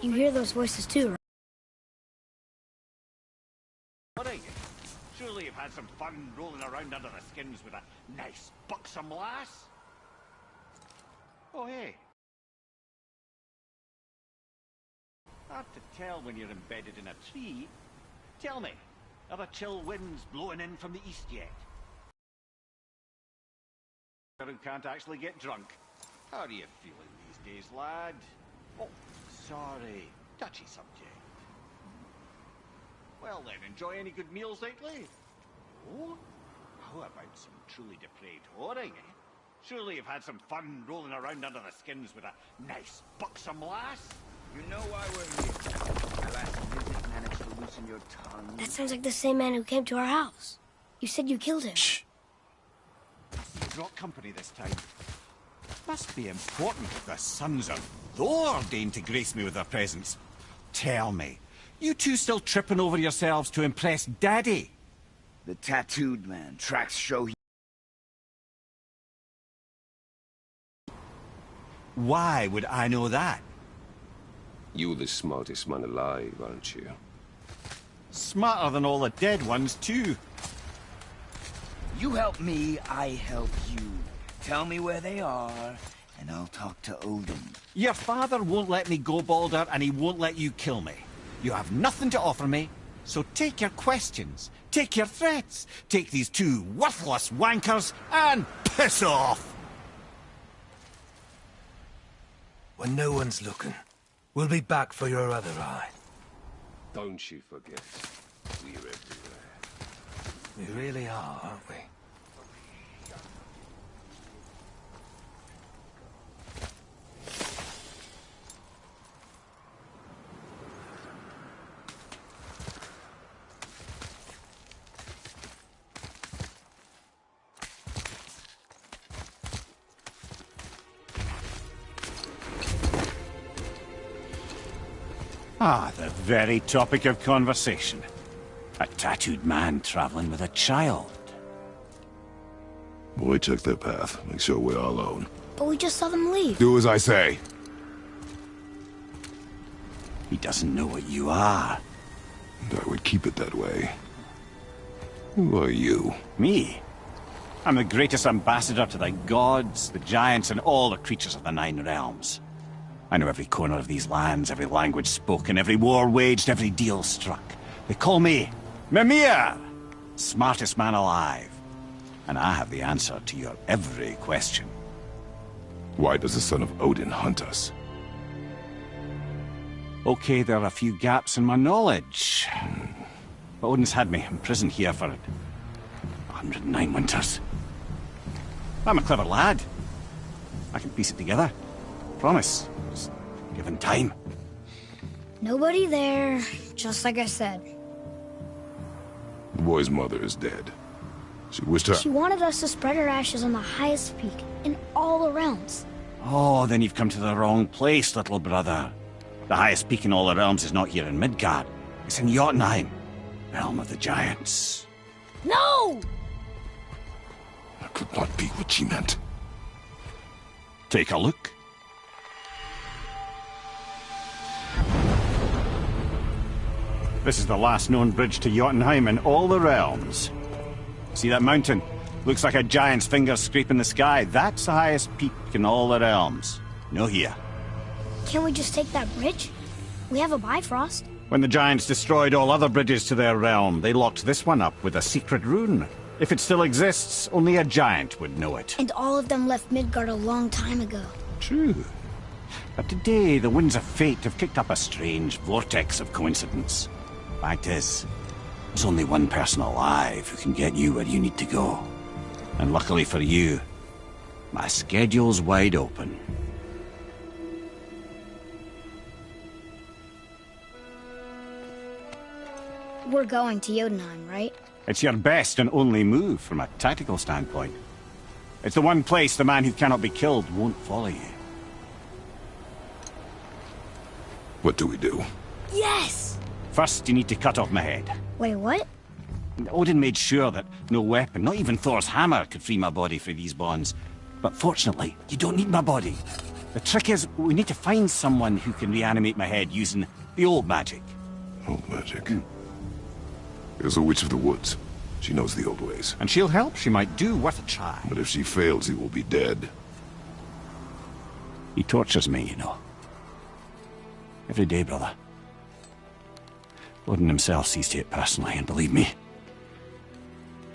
You hear those voices too, right? What are you? Surely you've had some fun rolling around under the skins with a nice, buxom lass? Oh, hey. Hard to tell when you're embedded in a tree. Tell me, are the chill winds blowing in from the east yet? Who can't actually get drunk. How are you feeling these days, lad? Oh, sorry. Touchy subject. Well then, enjoy any good meals lately? Oh? How about some truly depraved whoring, eh? Surely you've had some fun rolling around under the skins with a nice, buxom lass? You know why we're here. My last visit managed to loosen your tongue. That sounds like the same man who came to our house. You said you killed him. Shh. You brought company this time. Must be important if the sons of Thor deign to grace me with their presence. Tell me, you two still tripping over yourselves to impress Daddy? The tattooed man. Tracks show he... Why would I know that? You're the smartest man alive, aren't you? Smarter than all the dead ones, too. You help me, I help you. Tell me where they are, and I'll talk to Odin. Your father won't let me go, Balder, and he won't let you kill me. You have nothing to offer me, so take your questions, take your threats, take these two worthless wankers, and piss off! When no one's looking, we'll be back for your other eye. Don't you forget, we're everywhere. We really are, aren't we? Ah, the very topic of conversation. A tattooed man traveling with a child. Boy, check their path. Make sure we're all alone. But we just saw them leave. Do as I say. He doesn't know what you are. And I would keep it that way. Who are you? Me? I'm the greatest ambassador to the gods, the giants, and all the creatures of the Nine Realms. I know every corner of these lands, every language spoken, every war waged, every deal struck. They call me Mimir, smartest man alive. And I have the answer to your every question. Why does the son of Odin hunt us? Okay, there are a few gaps in my knowledge. But Odin's had me imprisoned here for 109 winters. I'm a clever lad. I can piece it together. Promise. Just given time. Nobody there, just like I said. The boy's mother is dead. She wished her... She wanted us to spread her ashes on the highest peak in all the realms. Oh, then you've come to the wrong place, little brother. The highest peak in all the realms is not here in Midgard. It's in Jotunheim, realm of the giants. No! That could not be what she meant. Take a look. This is the last known bridge to Jotunheim in all the realms. See that mountain? Looks like a giant's finger scraping the sky. That's the highest peak in all the realms. No here. Can't we just take that bridge? We have a Bifrost. When the giants destroyed all other bridges to their realm, they locked this one up with a secret rune. If it still exists, only a giant would know it. And all of them left Midgard a long time ago. True. But today, the winds of fate have kicked up a strange vortex of coincidence. Fact is, there's only one person alive who can get you where you need to go. And luckily for you, my schedule's wide open. We're going to Jotunheim, right? It's your best and only move from a tactical standpoint. It's the one place the man who cannot be killed won't follow you. What do we do? Yes! First, you need to cut off my head. Wait, what? Odin made sure that no weapon, not even Thor's hammer, could free my body from these bonds. But fortunately, you don't need my body. The trick is, we need to find someone who can reanimate my head using the old magic. Old magic. There's a witch of the woods. She knows the old ways. And she'll help. She might do worth a try. But if she fails, he will be dead. He tortures me, you know. Every day, brother. Odin himself sees to it personally, and believe me,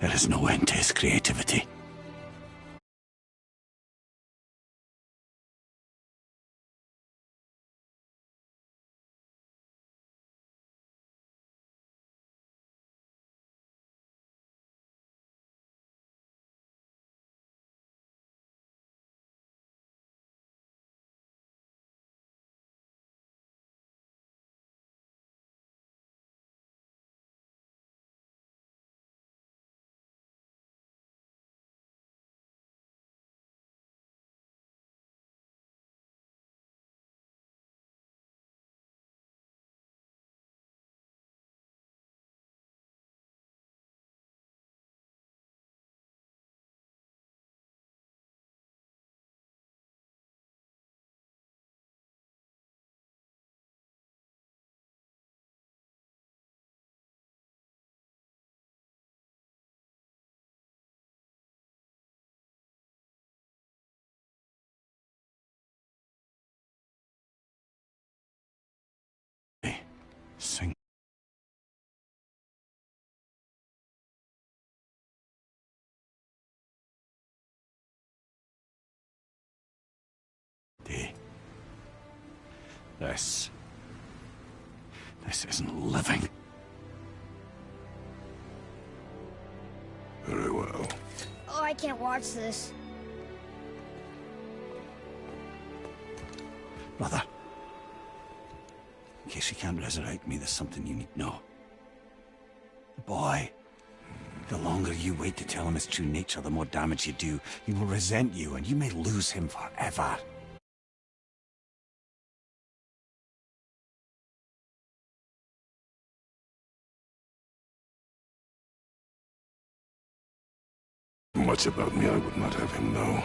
there is no end to his creativity. Sing. This isn't living. Very well. Oh, I can't watch this. Brother, in case you can't resurrect me, there's something you need to know. The boy. The longer you wait to tell him his true nature, the more damage you do. He will resent you, and you may lose him forever. Much about me I would not have him know.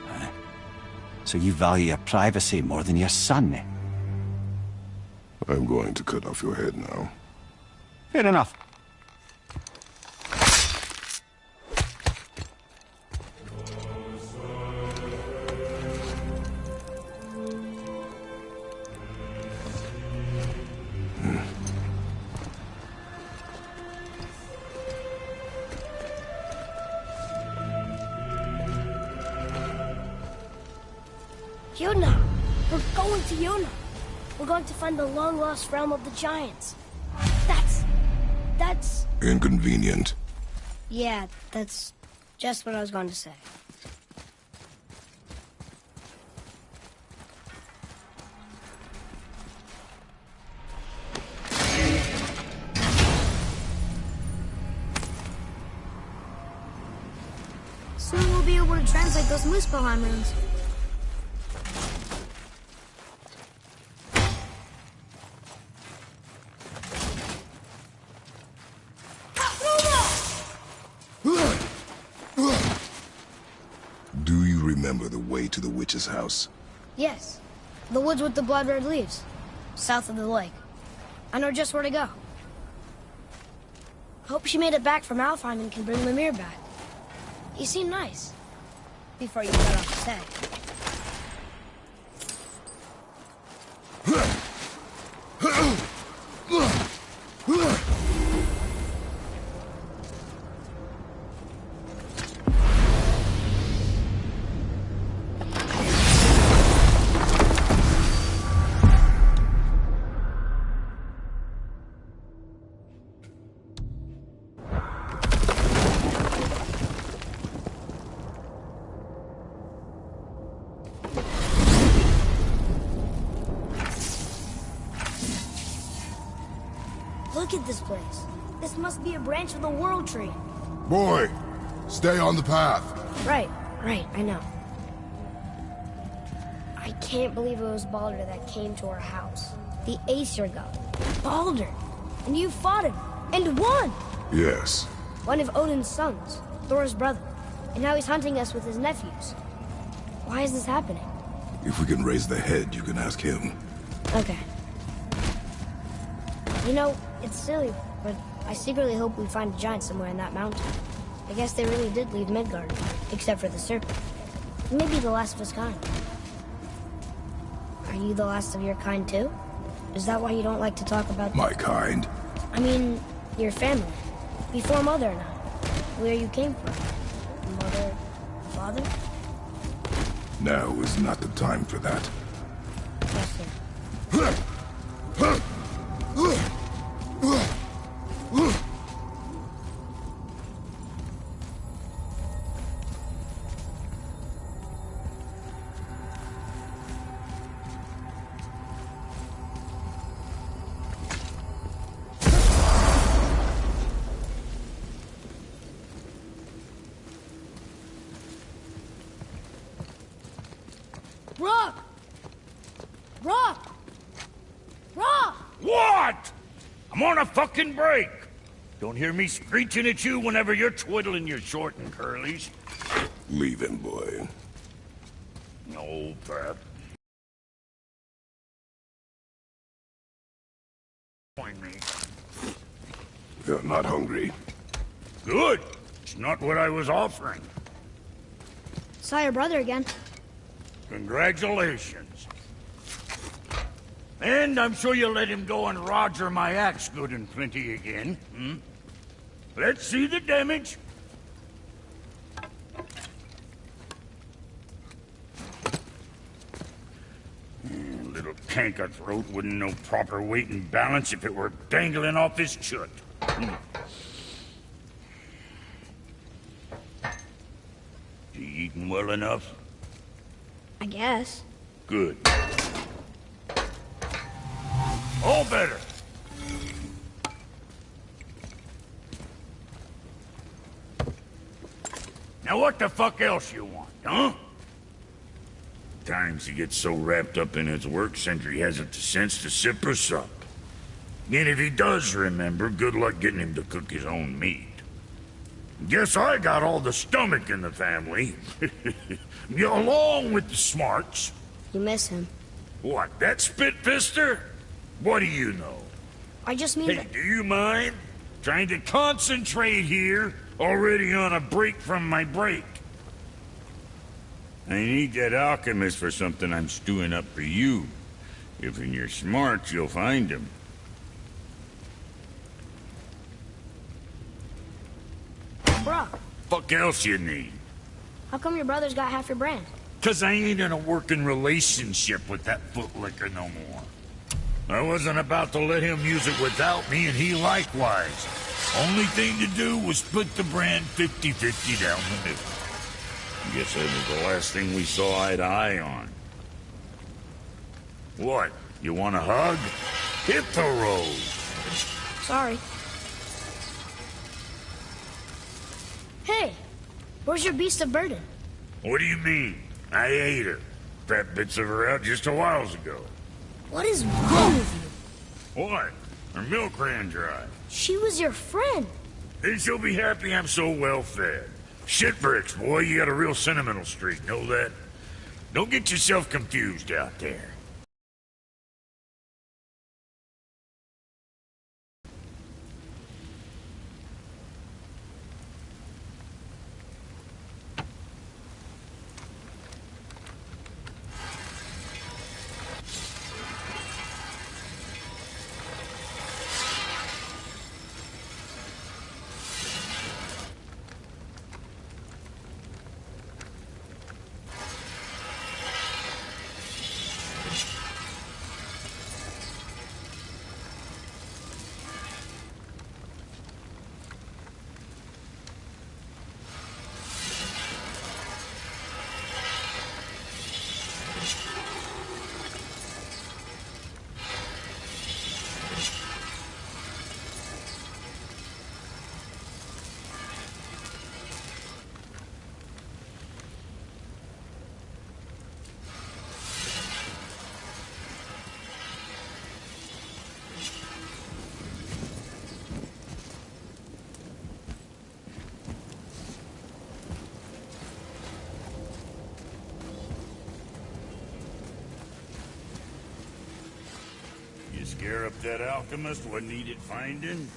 Huh? So you value your privacy more than your son, eh? I'm going to cut off your head now. Fair enough. Yuna! We're going to Yuna! We're going to find the long-lost realm of the giants. That's... Inconvenient. Yeah, that's just what I was going to say. Soon we'll be able to translate those Muspelheim runes. Do you remember the way to the witch's house? Yes. The woods with the blood-red leaves. South of the lake. I know just where to go. Hope she made it back from Alfheim and can bring Mimir back. You seem nice. Before you cut off his head. Look at this place. This must be a branch of the World Tree. Boy, stay on the path. Right, I know. I can't believe it was Baldur that came to our house. The Aesir god. Baldur! And you fought him, and won! Yes. One of Odin's sons, Thor's brother. And now he's hunting us with his nephews. Why is this happening? If we can raise the head, you can ask him. Okay. You know, it's silly, but I secretly hope we find a giant somewhere in that mountain. I guess they really did leave Midgard, except for the serpent. Maybe the last of his kind. Are you the last of your kind too? Is that why you don't like to talk about... My kind? I mean, your family. Before Mother and I. Where you came from. Mother... Father? Now is not the time for that. Yes, sir. Rock! Rock! Rock! What? I'm on a fucking break. Don't hear me screeching at you whenever you're twiddling your short and curlies. Leave him, boy. No, Pep. Point me. You're not hungry. Good. It's not what I was offering. Saw your brother again. Congratulations. And I'm sure you'll let him go and roger my axe good and plenty again. Hmm? Let's see the damage. Little canker throat wouldn't know proper weight and balance if it were dangling off his chut. You eating well enough? I guess. Good. All better. Now what the fuck else you want, huh? Times he gets so wrapped up in his work, Sentry hasn't the sense to sip or sup. And if he does remember, good luck getting him to cook his own meat. Guess I got all the stomach in the family. Along with the smarts. You miss him. What, that spit-fister? What do you know? I just mean Hey, that... do you mind? Trying to concentrate here, already on a break from my break. I need that alchemist for something I'm stewing up for you. If in your smarts, you'll find him. Brock, Fuck else you need? how come your brother's got half your brand? 'Cause I ain't in a working relationship with that footlicker no more. I wasn't about to let him use it without me, and he likewise. Only thing to do was split the brand 50-50 down the middle. Guess that was the last thing we saw eye to eye on. What? You want a hug? Hit the road. Sorry. Hey, where's your beast of burden? What do you mean? I ate her. Fat bits of her out just a while ago. What is wrong with you? What? Her milk ran dry. She was your friend. Then she'll be happy I'm so well fed. Shit bricks, boy, you got a real sentimental streak, know that? Don't get yourself confused out there. Scare up that alchemist what needed finding?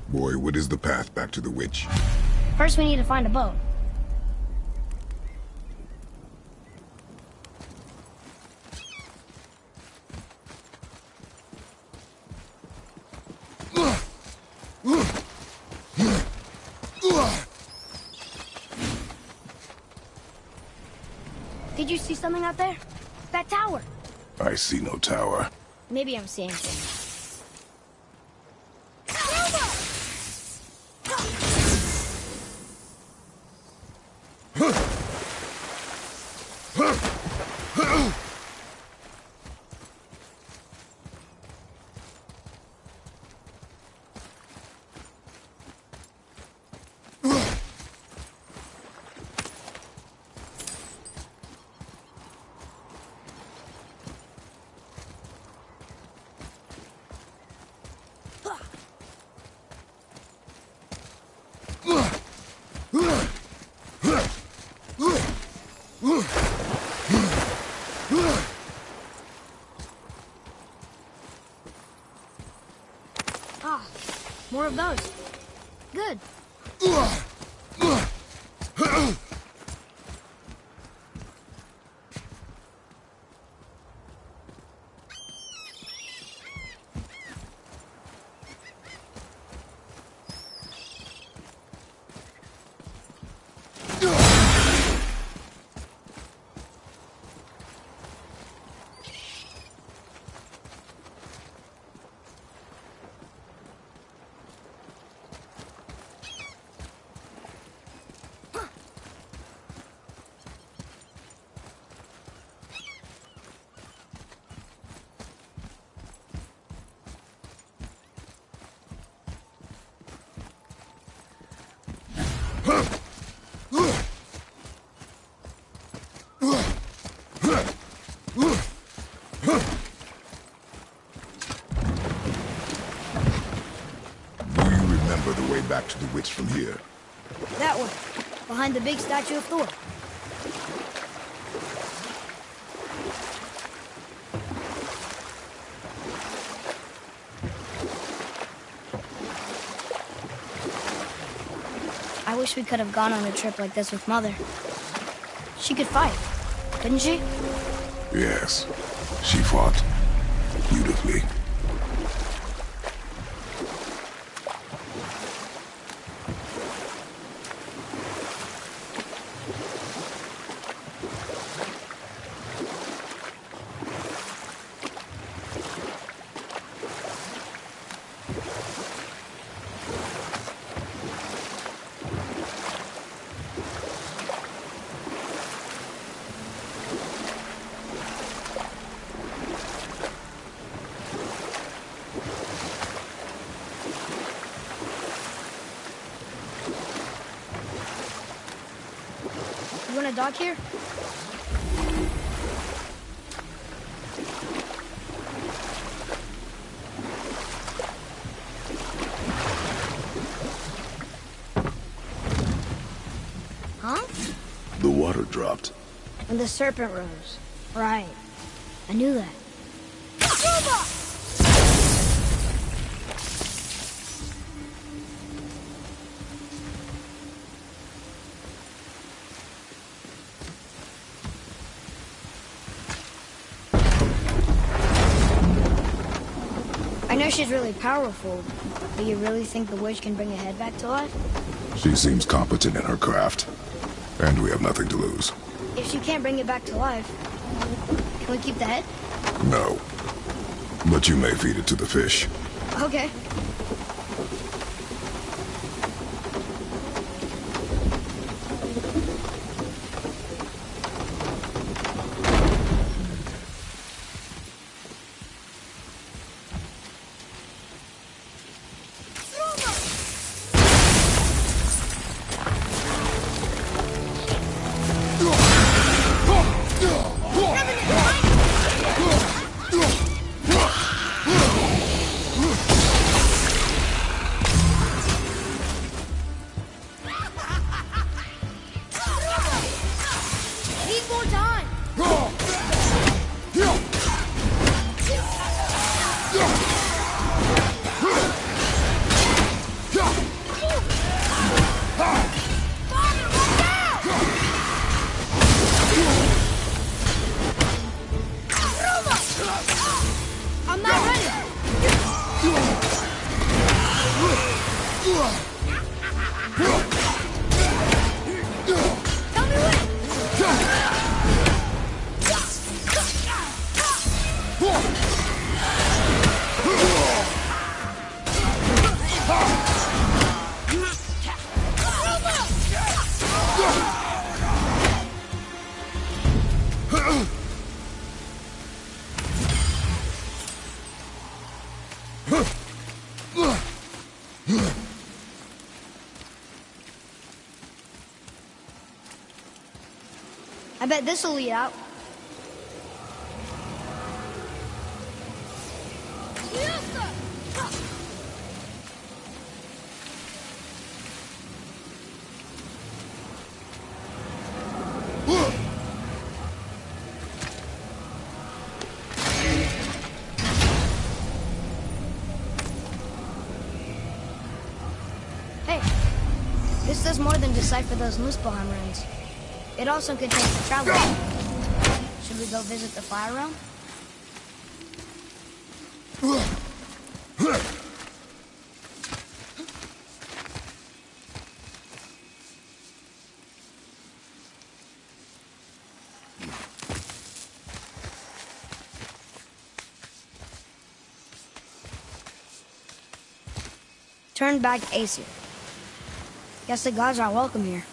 Boy, what is the path back to the witch? First, we need to find a boat. Did you see something out there? That tower. I see no tower. Maybe I'm seeing things. More of those. Good. Back to the witch from here. That one, behind the big statue of Thor. I wish we could have gone on a trip like this with Mother. She could fight, couldn't she? Yes, she fought beautifully. You want a dock here? Huh? The water dropped. When the serpent rose. Right. I knew that. I know she's really powerful, but you really think the witch can bring a head back to life? She seems competent in her craft. And we have nothing to lose. If she can't bring it back to life, can we keep the head? No. But you may feed it to the fish. Okay. I bet this'll lead out. Hey, this does more than decipher those Muspelheim runes. It also contains the travel. Should we go visit the fire realm? Turn back Aesir. Guess the gods are welcome here.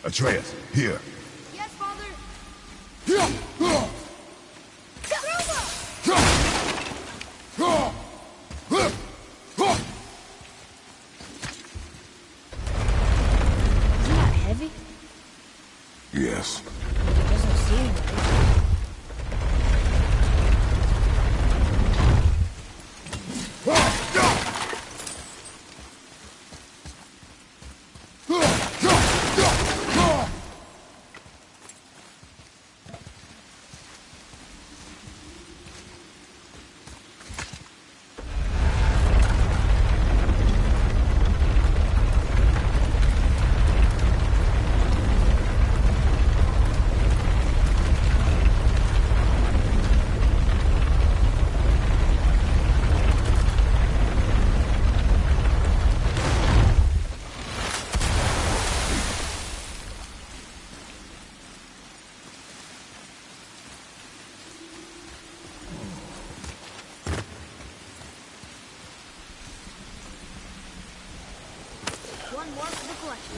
Atreus, here. Yes, Father. Isn't that heavy? Yes. It doesn't seem right. One more for the collection.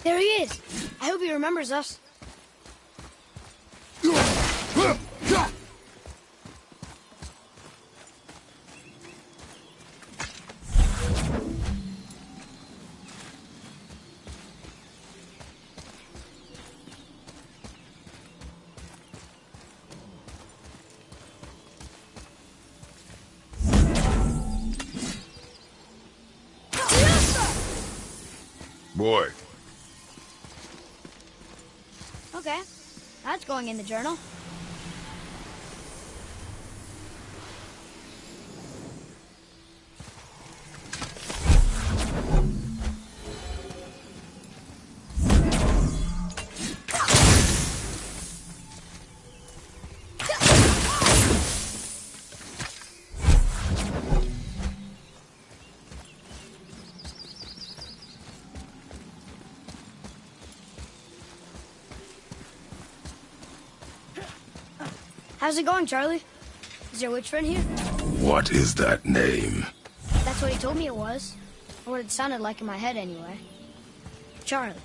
There he is. I hope he remembers us. Boy. Okay, that's going in the journal. How's it going, Charlie? Is your witch friend here? What is that name? That's what he told me it was. Or what it sounded like in my head, anyway. Charlie.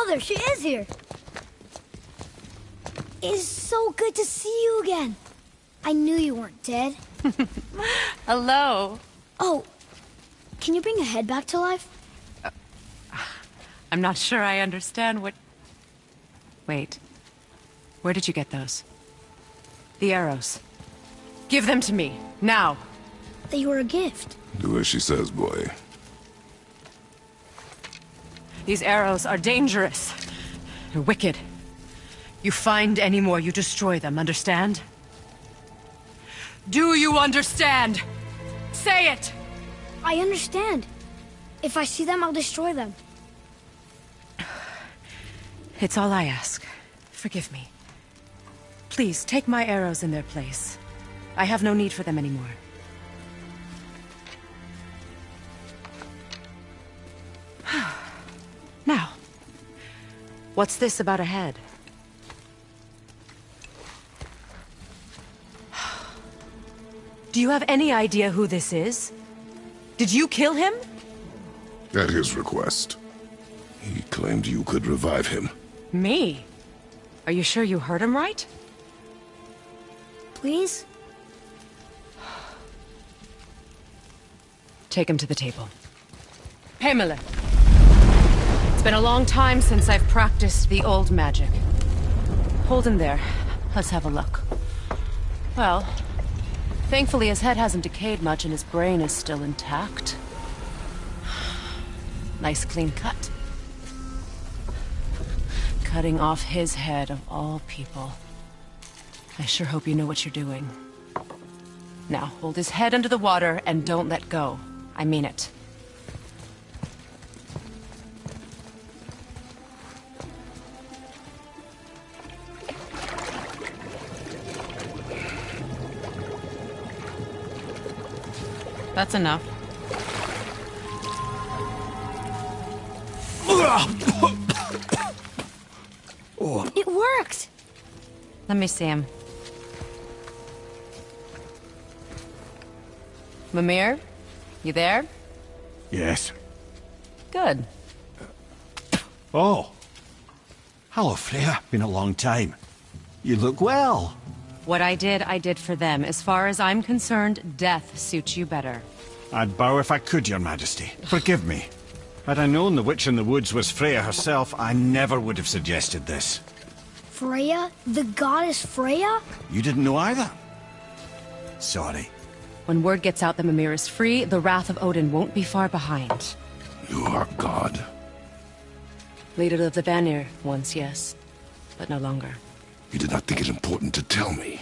Mother, she is here. It is so good to see you again. I knew you weren't dead. Hello. Oh, can you bring a head back to life? I'm not sure I understand what... Wait. Where did you get those? The arrows. Give them to me, now. They were a gift. Do as she says, boy. These arrows are dangerous. They're wicked. You find any more, you destroy them, understand? Do you understand? Say it! I understand. If I see them, I'll destroy them. It's all I ask. Forgive me. Please, take my arrows in their place. I have no need for them anymore. Now, what's this about a head? Do you have any idea who this is? Did you kill him? At his request. He claimed you could revive him. Me? Are you sure you heard him right? Please? Take him to the table. Pamela. It's been a long time since I've practiced the old magic. Hold him there. Let's have a look. Well, thankfully his head hasn't decayed much and his brain is still intact. Nice clean cut. Cutting off his head of all people. I sure hope you know what you're doing. Now, hold his head under the water and don't let go. I mean it. That's enough. It worked! Let me see him. Mimir? You there? Yes. Good. Oh. Hello, Freya. Been a long time. You look well. What I did for them. As far as I'm concerned, death suits you better. I'd bow if I could, Your Majesty. Forgive me. Had I known the witch in the woods was Freya herself, I never would have suggested this. Freya? The goddess Freya? You didn't know either? Sorry. When word gets out that Mimir is free, the wrath of Odin won't be far behind. You are God. Leader of the Vanir, once, yes. But no longer. You did not think it important to tell me.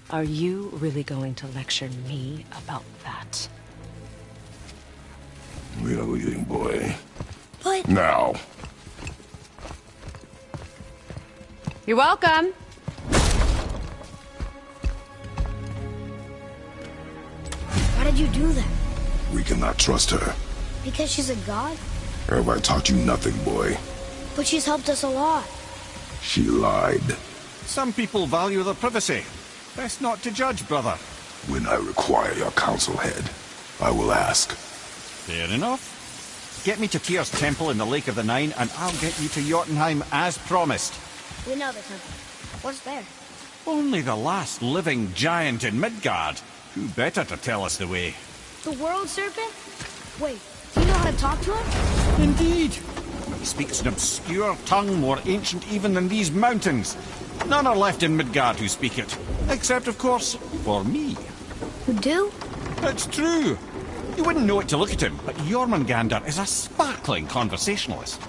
Are you really going to lecture me about that? We are leaving, boy. But... Now. You're welcome. Why did you do that? We cannot trust her. Because she's a god? Have I taught you nothing, boy? But she's helped us a lot. She lied. Some people value their privacy. Best not to judge, brother. When I require your council head, I will ask. Fair enough. Get me to Tyr's temple in the Lake of the Nine, and I'll get you to Jotunheim as promised. We know the temple. What's there? Only the last living giant in Midgard. Who better to tell us the way? The world serpent? Wait, do you know how to talk to him? Indeed. He speaks an obscure tongue more ancient even than these mountains. None are left in Midgard who speak it. Except, of course, for me. Who do? It's true. You wouldn't know it to look at him, but Jormungandr is a sparkling conversationalist.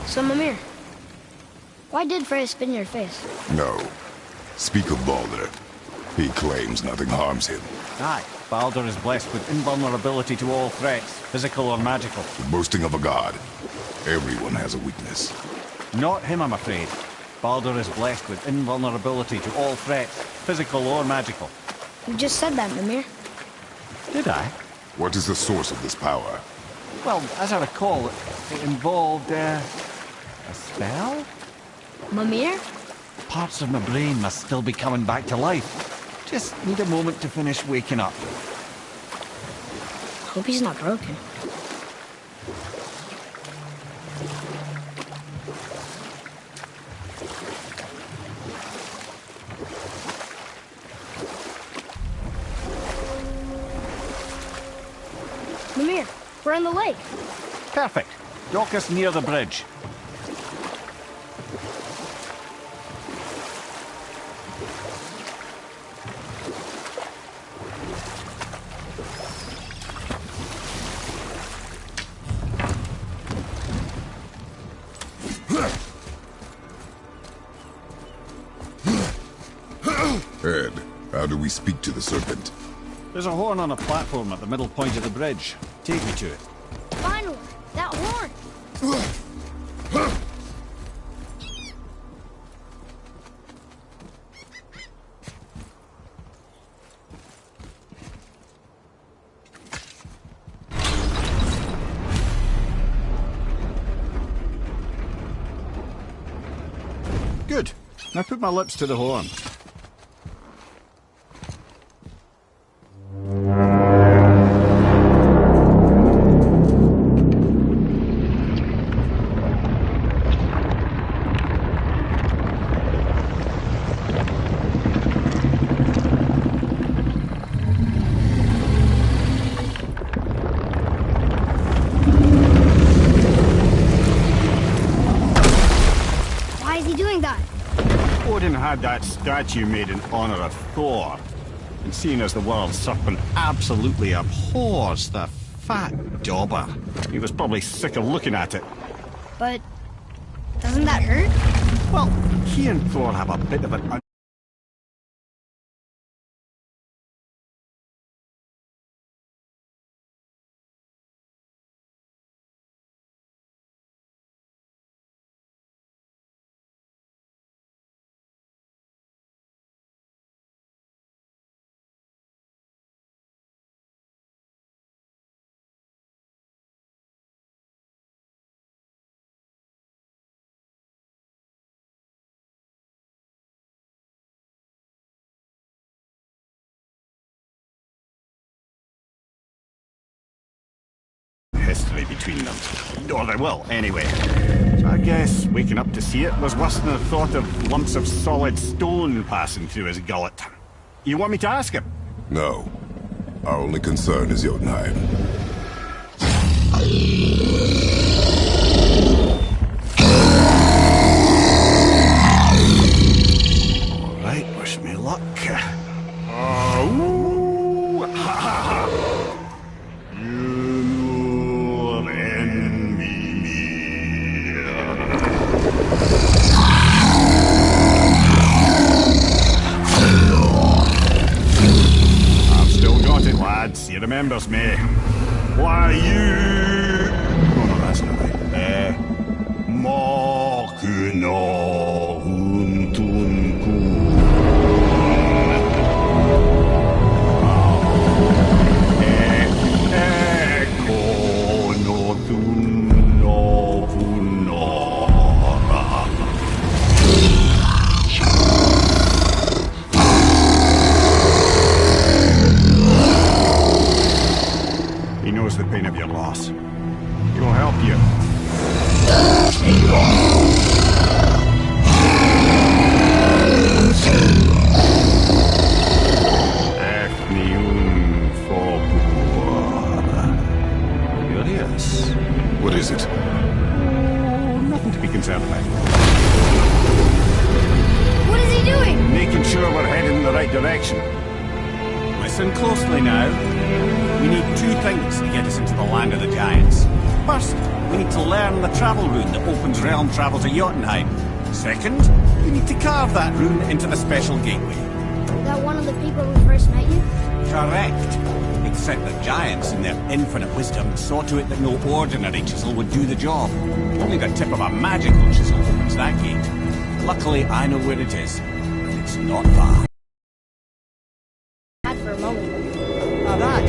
So, Mimir, why did Freya spit in your face? No. Speak of Baldur. He claims nothing harms him. Aye, Baldur is blessed with invulnerability to all threats, physical or magical. The boasting of a god. Everyone has a weakness. Not him, I'm afraid. Baldur is blessed with invulnerability to all threats, physical or magical. You just said that, Mimir. Did I? What is the source of this power? Well, as I recall, it involved, a spell? Mimir? Parts of my brain must still be coming back to life. Just need a moment to finish waking up. Hope he's not broken. Mimir, we're on the lake. Perfect. Dock us near the bridge. Ed, how do we speak to the serpent? There's a horn on a platform at the middle point of the bridge. Take me to it. Finally, that horn. Good. Now put my lips to the horn. Why is he doing that? Odin had that statue made in honor of Thor. And seeing as the world serpent absolutely abhors the fat dauber, he was probably sick of looking at it. But doesn't that hurt? Well, he and Thor have a bit of an... history between them. Or they will, anyway. So I guess waking up to see it was worse than the thought of lumps of solid stone passing through his gullet. You want me to ask him? No. Our only concern is Jotunheim. Alright, wish me luck. Oh, ha ha ha! You envy me. I've still got it, lads. He remembers me. Why, you... No, that's not right. Makuna huntunku. He knows the pain of your loss. He will help you. Curious. What is it? Oh, nothing to be concerned about. What is he doing? Making sure we're heading in the right direction. Listen closely now. We need two things to get us into the land of the giants. First, we need to learn the travel rune that opens realm travel to Jotunheim. Second, we need to carve that rune into the special gateway. That one of the people who first met you? Correct. Except the giants, in their infinite wisdom, saw to it that no ordinary chisel would do the job. Only the tip of a magical chisel opens that gate. Luckily, I know where it is. It's not far. For a moment. Now that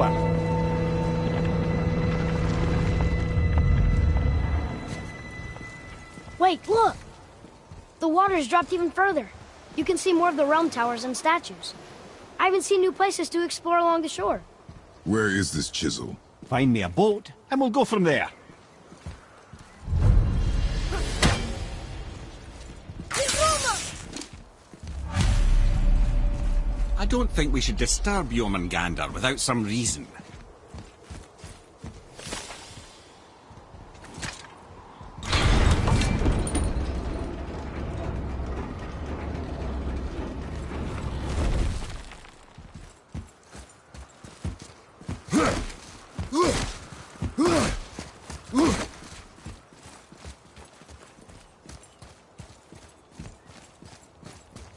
over. Wait, look! The water's dropped even further. You can see more of the realm towers and statues. I even see new places to explore along the shore. Where is this chisel? Find me a boat, and we'll go from there. I don't think we should disturb Jormungandr without some reason.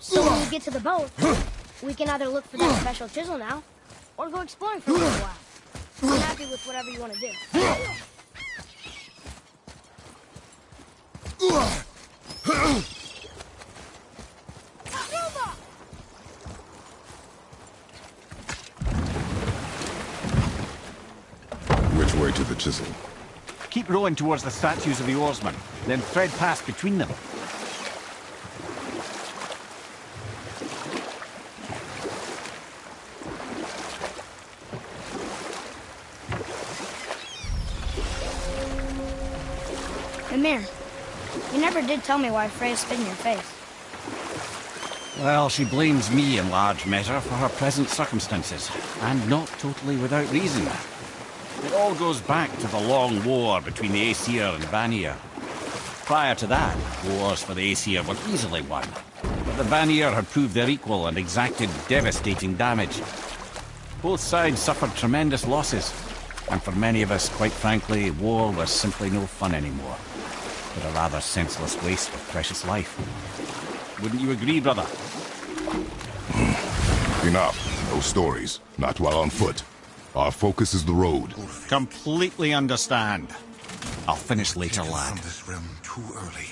So when we get to the boat, we can either look for that special chisel now, or go exploring for a little while. I'm happy with whatever you want to do. Which way to the chisel? Keep rowing towards the statues of the oarsmen, then thread past between them. Mimir, you never did tell me why Freya spit in your face. Well, she blames me in large measure for her present circumstances, and not totally without reason. It all goes back to the long war between the Aesir and Vanir. Prior to that, wars for the Aesir were easily won, but the Vanir had proved their equal and exacted devastating damage. Both sides suffered tremendous losses, and for many of us, quite frankly, war was simply no fun anymore, but a rather senseless waste of precious life. Wouldn't you agree, brother? Enough. No stories. Not while on foot. Our focus is the road. Completely understand. I'll finish later, lad. From this realm too early.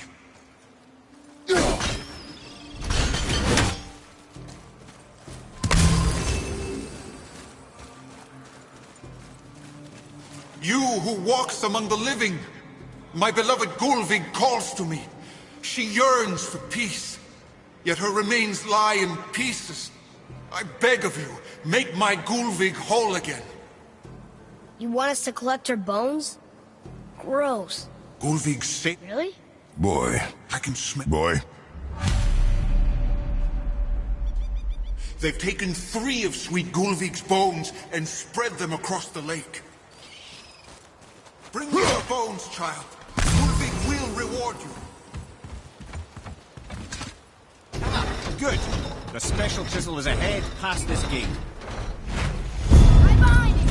You who walks among the living, my beloved Gulvig calls to me. She yearns for peace, yet her remains lie in pieces. I beg of you, make my Gulvig whole again. You want us to collect her bones? Gross. Gulvig say... Really? Boy. I can smell... Boy. They've taken 3 of sweet Gulvig's bones and spread them across the lake. Bring me your bones, child. Gulvig will reward you. Good. The special chisel is ahead, past this gate. Right behind you!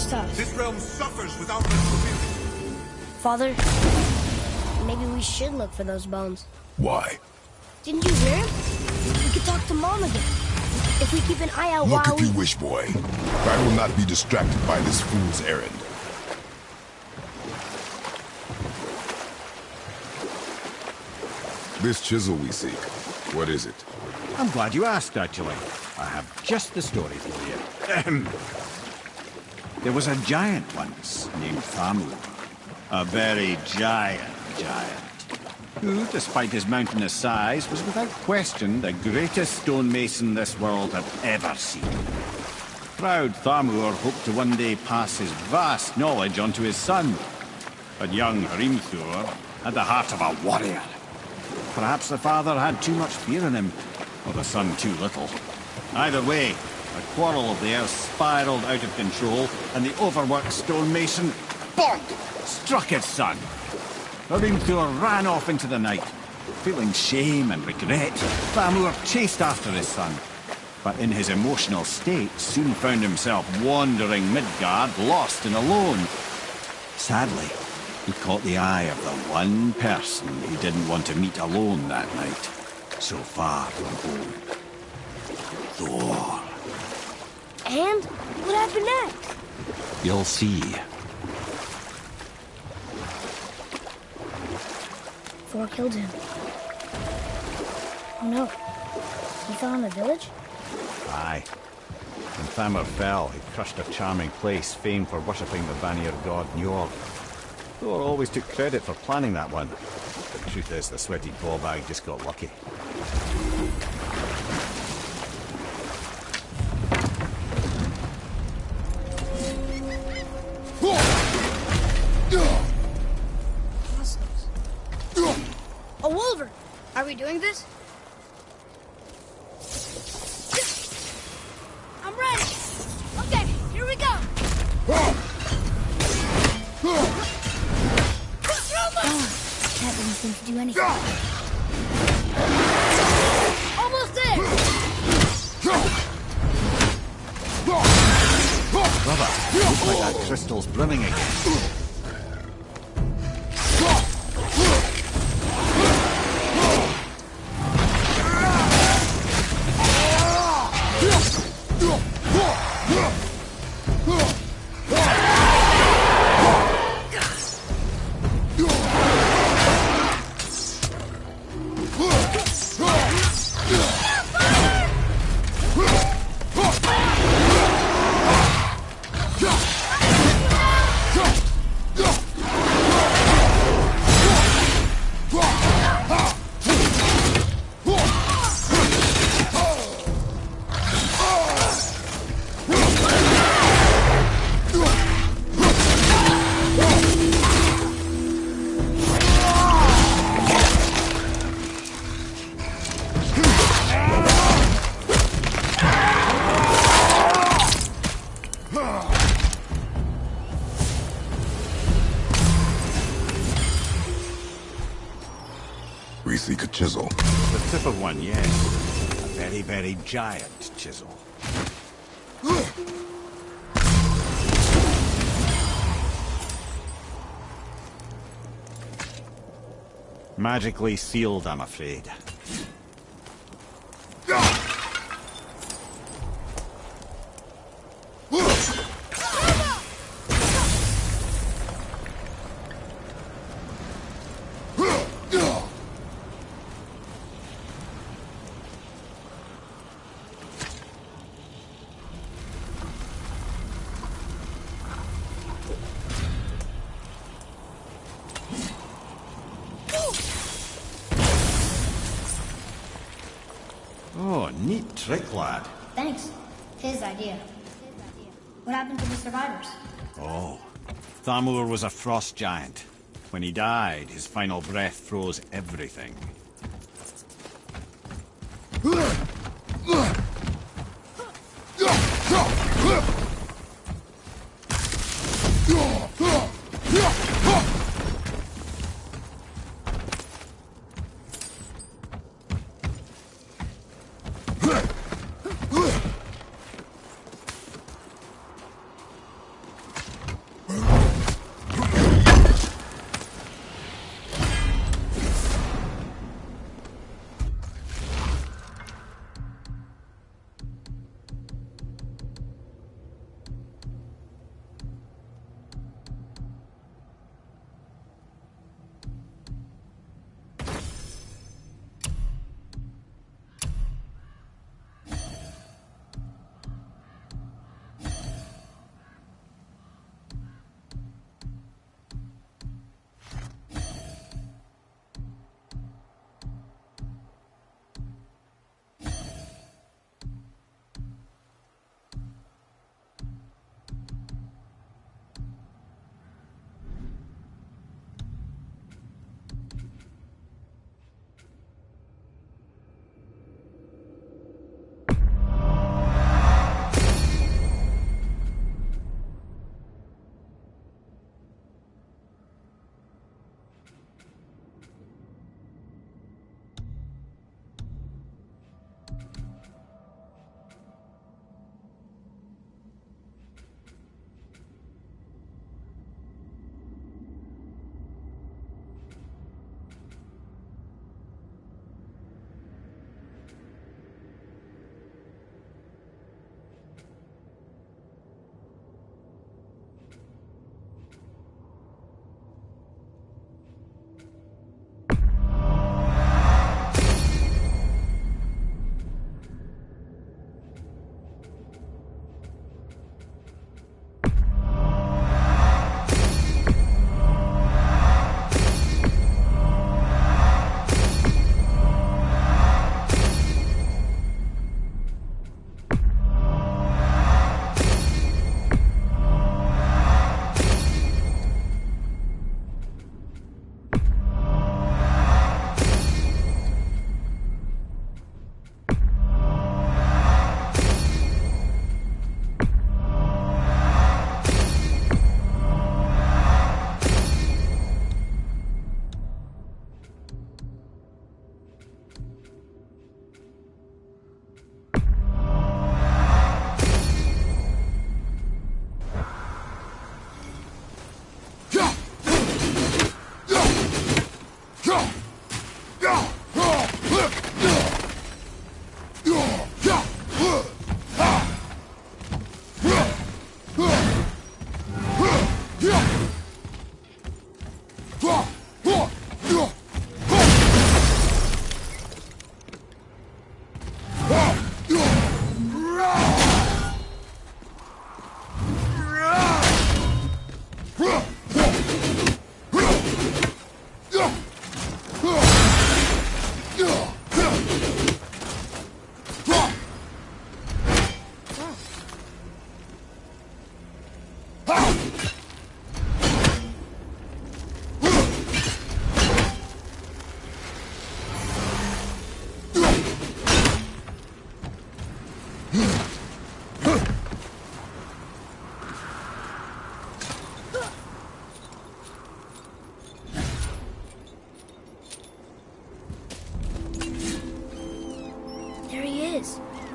tough. This realm suffers without retribution. Father, maybe we should look for those bones. Why? Didn't you hear him? We could talk to Mom again. If we keep an eye out Look while if you wish, boy. I will not be distracted by this fool's errand. This chisel we seek, what is it? I'm glad you asked, actually. I have just the story for you. There was a giant once named Thamur. A very giant, who, despite his mountainous size, was without question the greatest stonemason this world had ever seen. Proud Thamur hoped to one day pass his vast knowledge on to his son. But young Hrimthur had the heart of a warrior. Perhaps the father had too much fear in him, or the son too little. Either way, a quarrel of theirs spiraled out of control, and the overworked stonemason, bonk, struck his son. Hrimthur ran off into the night. Feeling shame and regret, Thamur chased after his son, but in his emotional state soon found himself wandering Midgard, lost and alone. Sadly, he caught the eye of the one person he didn't want to meet alone that night, so far from home. Thor. And what happened next? You'll see. Thor killed him. Oh no. He fell in the village? Aye. When Thamur fell, he crushed a charming place famed for worshipping the Vanir god Njord. Thor always took credit for planning that one. The truth is, the sweaty ballbag just got lucky. A wolver! Are we doing this? I'm ready! Okay, here we go! Cat didn't seem to do anything. Almost there! Brother, looks like that crystal's brimming again. We seek a chisel. The tip of one, yes. A very, very giant chisel. Magically sealed, I'm afraid. Oh, neat trick, lad. Thanks. His idea. What happened to the survivors? Oh, Thamur was a frost giant. When he died, his final breath froze everything.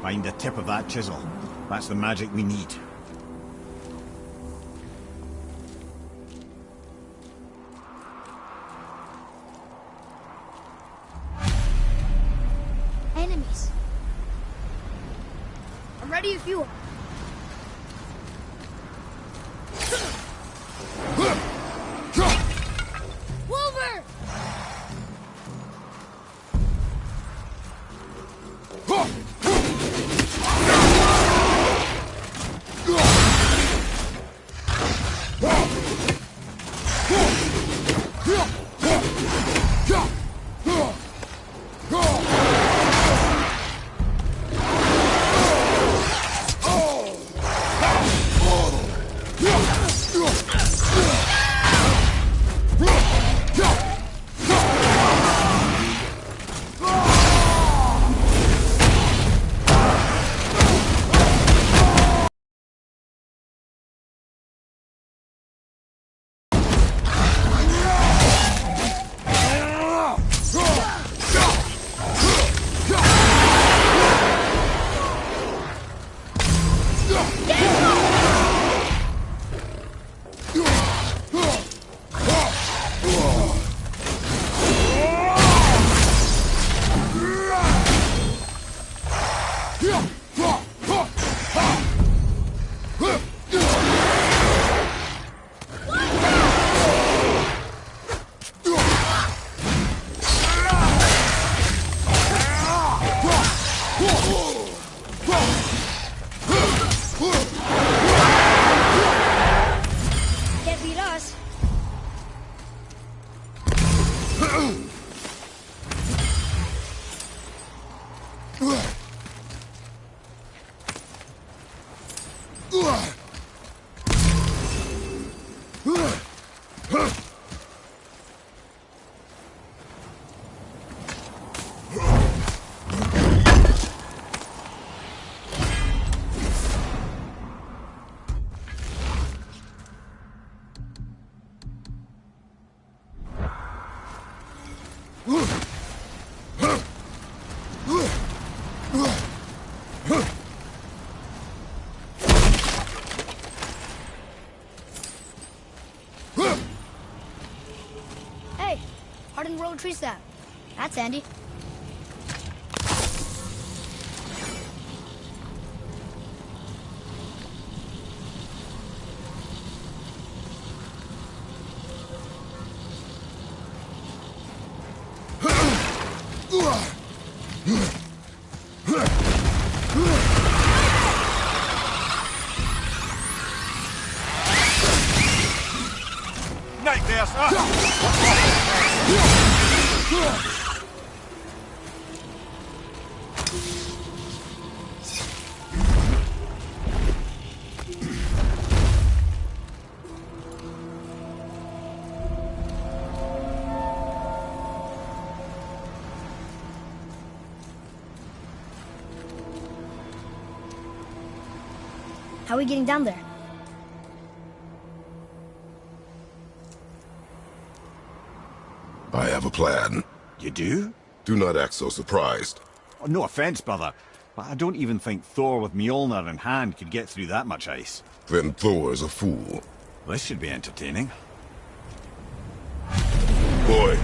Find the tip of that chisel. That's the magic we need. Enemies. I'm ready if you are. Wolver! Can't beat us. Hey, hardened road tree sap. That's handy. Nightmares! How are we getting down there? I have a plan. You do? Do not act so surprised. Oh, no offense, brother, but I don't even think Thor with Mjolnir in hand could get through that much ice. Then Thor is a fool. This should be entertaining. Boy,